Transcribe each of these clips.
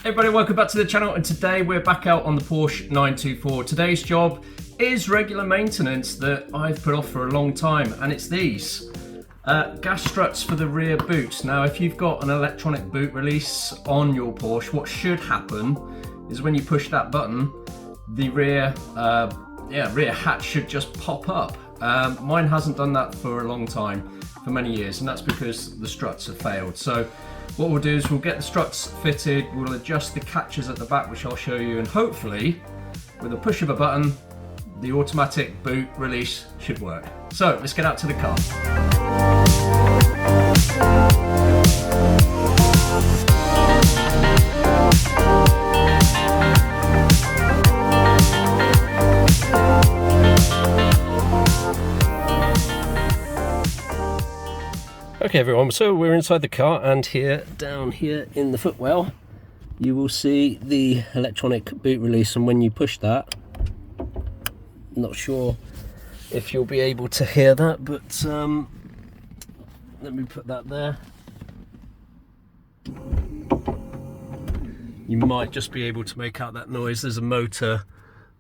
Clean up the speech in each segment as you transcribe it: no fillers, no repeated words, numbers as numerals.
Hey everybody, welcome back to the channel, and today we're back out on the Porsche 924. Today's job is regular maintenance that I've put off for a long time, and it's these gas struts for the rear boot. Now if you've got an electronic boot release on your Porsche, what should happen is when you push that button, the rear hatch should just pop up. Mine hasn't done that for a long time, for many years, and that's because the struts have failed. So what we'll do is we'll get the struts fitted, we'll adjust the catches at the back, which I'll show you, and hopefully with a push of a button the automatic boot release should work. So let's get out to the car. Okay everyone, so we're inside the car, and here, down here in the footwell, you will see the electronic boot release, and when you push that, not sure if you'll be able to hear that, but let me put that there. You might just be able to make out that noise. There's a motor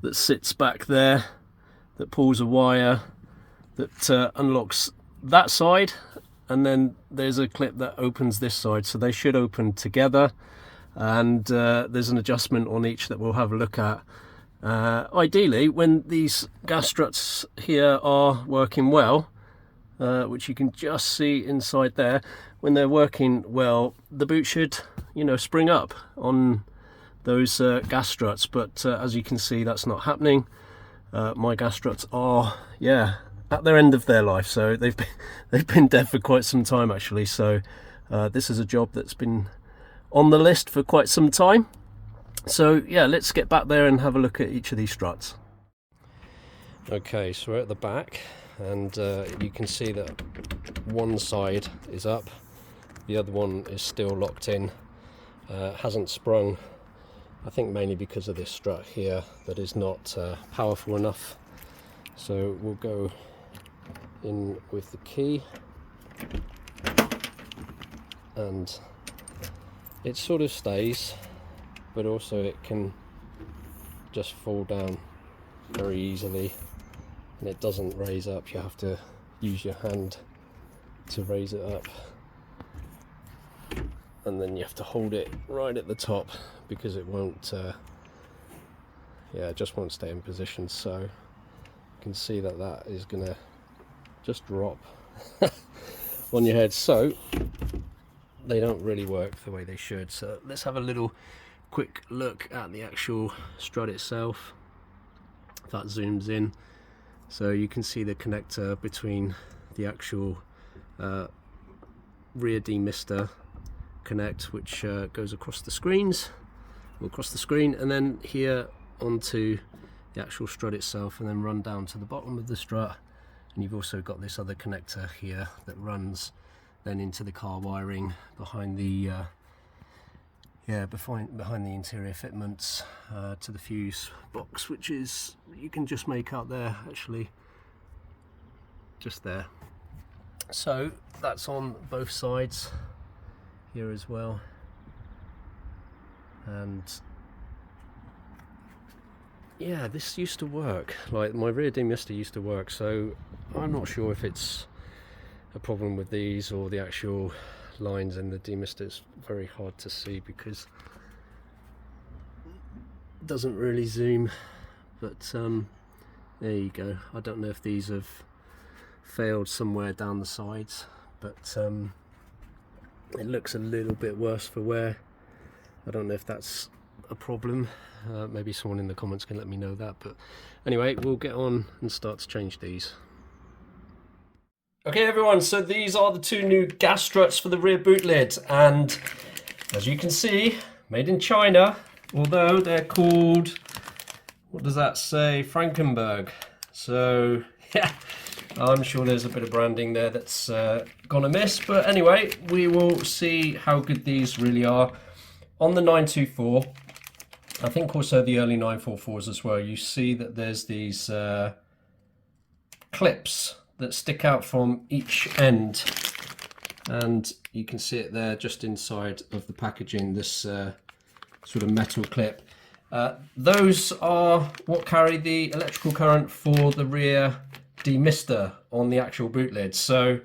that sits back there that pulls a wire that unlocks that side, and then there's a clip that opens this side, so they should open together, and there's an adjustment on each that we'll have a look at. Ideally, when these gas struts here are working well, which you can just see inside there, when they're working well, the boot should, spring up on those gas struts, but as you can see, that's not happening. My gas struts are, at their end of their life, so they've been dead for quite some time actually. So this is a job that's been on the list for quite some time. So yeah, let's get back there and have a look at each of these struts. Okay, so we're at the back, and you can see that one side is up, the other one is still locked in, hasn't sprung, I think mainly because of this strut here that is not powerful enough. So we'll go in with the key, and it sort of stays, but also it can just fall down very easily, and it doesn't raise up. You have to use your hand to raise it up, and then you have to hold it right at the top because it won't it just won't stay in position. So you can see that that is gonna just drop on your head, so they don't really work the way they should. So let's have a little quick look at the actual strut itself. That zooms in, so you can see the connector between the actual rear demister connect, which goes across the screen, and then here onto the actual strut itself, and then run down to the bottom of the strut. And you've also got this other connector here that runs then into the car wiring behind the behind the interior fitments to the fuse box, which is, you can just make out there actually, just there. So that's on both sides here as well, and yeah, this used to work. Like, my rear demister used to work, so I'm not sure if it's a problem with these or the actual lines in the demister. It's very hard to see because it doesn't really zoom, but there you go. I don't know if these have failed somewhere down the sides, but it looks a little bit worse for wear. I don't know if that's a problem. Maybe someone in the comments can let me know that, but anyway, we'll get on and start to change these. Okay everyone, so these are the two new gas struts for the rear boot lid, and as you can see, made in China, although they're called, what does that say, Frankenberg. So yeah, I'm sure there's a bit of branding there that's gone amiss, but anyway, we will see how good these really are. On the 924, I think also the early 944s as well, you see that there's these clips that stick out from each end, and you can see it there just inside of the packaging, this sort of metal clip. Those are what carry the electrical current for the rear demister on the actual boot lid. So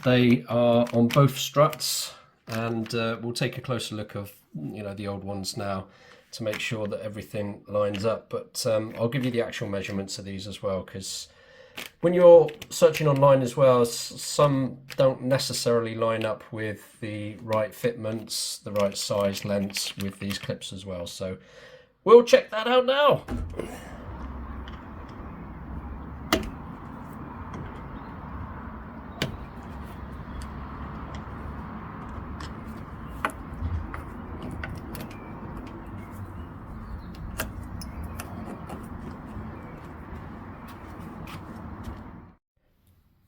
they are on both struts, and we'll take a closer look of the old ones now to make sure that everything lines up. But I'll give you the actual measurements of these as well, because when you're searching online as well, some don't necessarily line up with the right fitments, the right size lengths with these clips as well. So we'll check that out now.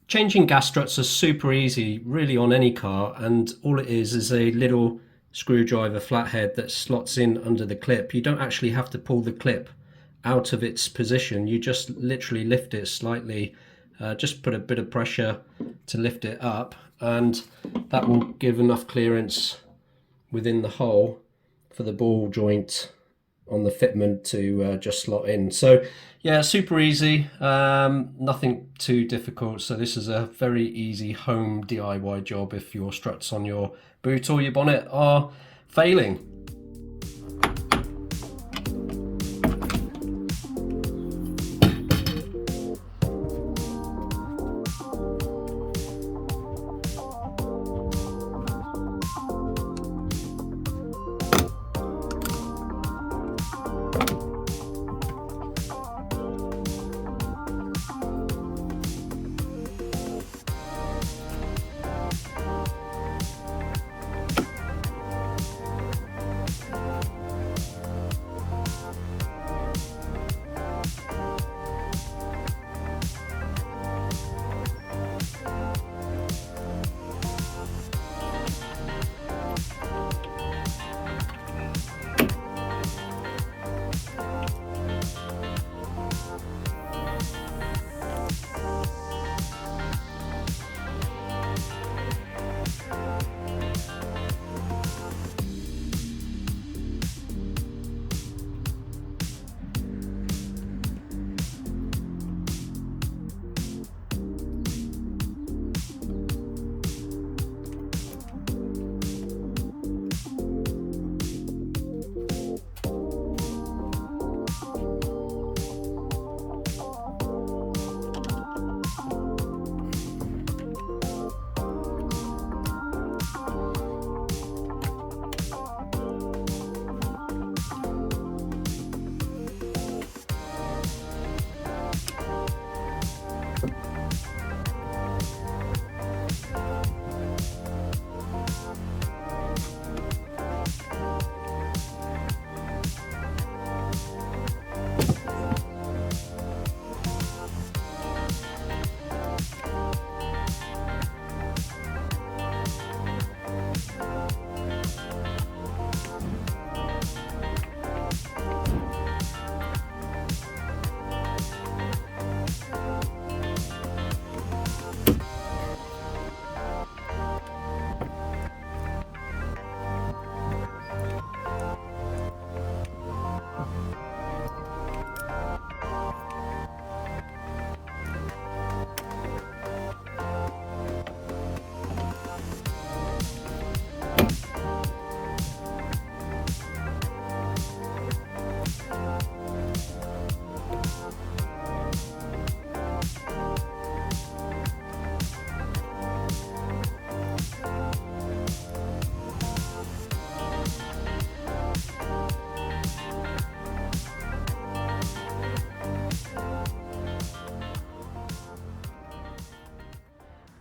Changing gas struts are super easy really on any car, and all it is a little screwdriver flathead that slots in under the clip. You don't actually have to pull the clip out of its position, you just literally lift it slightly, just put a bit of pressure to lift it up, and that will give enough clearance within the hole for the ball joint on the fitment to just slot in. So yeah, super easy, nothing too difficult. So this is a very easy home DIY job if your struts on your boot or your bonnet are failing.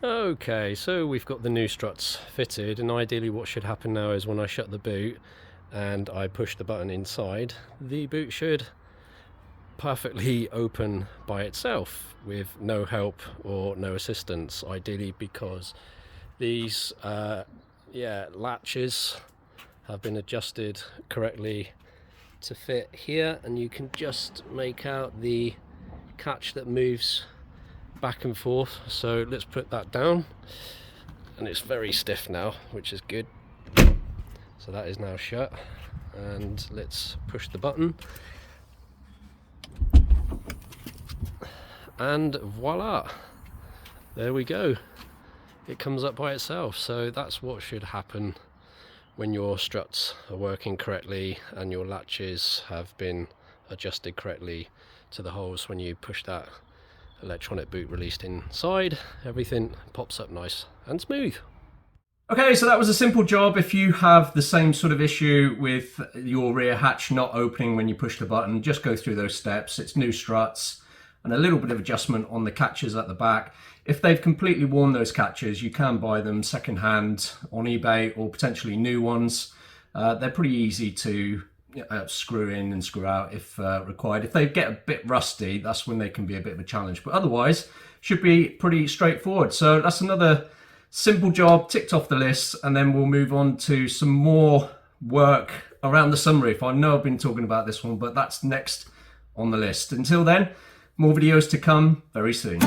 Okay, so we've got the new struts fitted, and ideally what should happen now is when I shut the boot and I push the button inside, the boot should perfectly open by itself with no help or no assistance, ideally, because these latches have been adjusted correctly to fit here, and you can just make out the catch that moves back and forth. So let's put that down, and it's very stiff now, which is good. So that is now shut, and let's push the button, and voila, there we go, it comes up by itself. So that's what should happen when your struts are working correctly and your latches have been adjusted correctly to the holes. When you push that electronic boot released inside, everything pops up nice and smooth. Okay, so that was a simple job. If you have the same sort of issue with your rear hatch not opening when you push the button, just go through those steps. It's new struts and a little bit of adjustment on the catches at the back. If they've completely worn those catches, you can buy them secondhand on eBay or potentially new ones. They're pretty easy to screw in and screw out if required. If they get a bit rusty, that's when they can be a bit of a challenge, but otherwise should be pretty straightforward. So that's another simple job ticked off the list, and then we'll move on to some more work around the sunroof. I know I've been talking about this one, but that's next on the list. Until then, more videos to come very soon.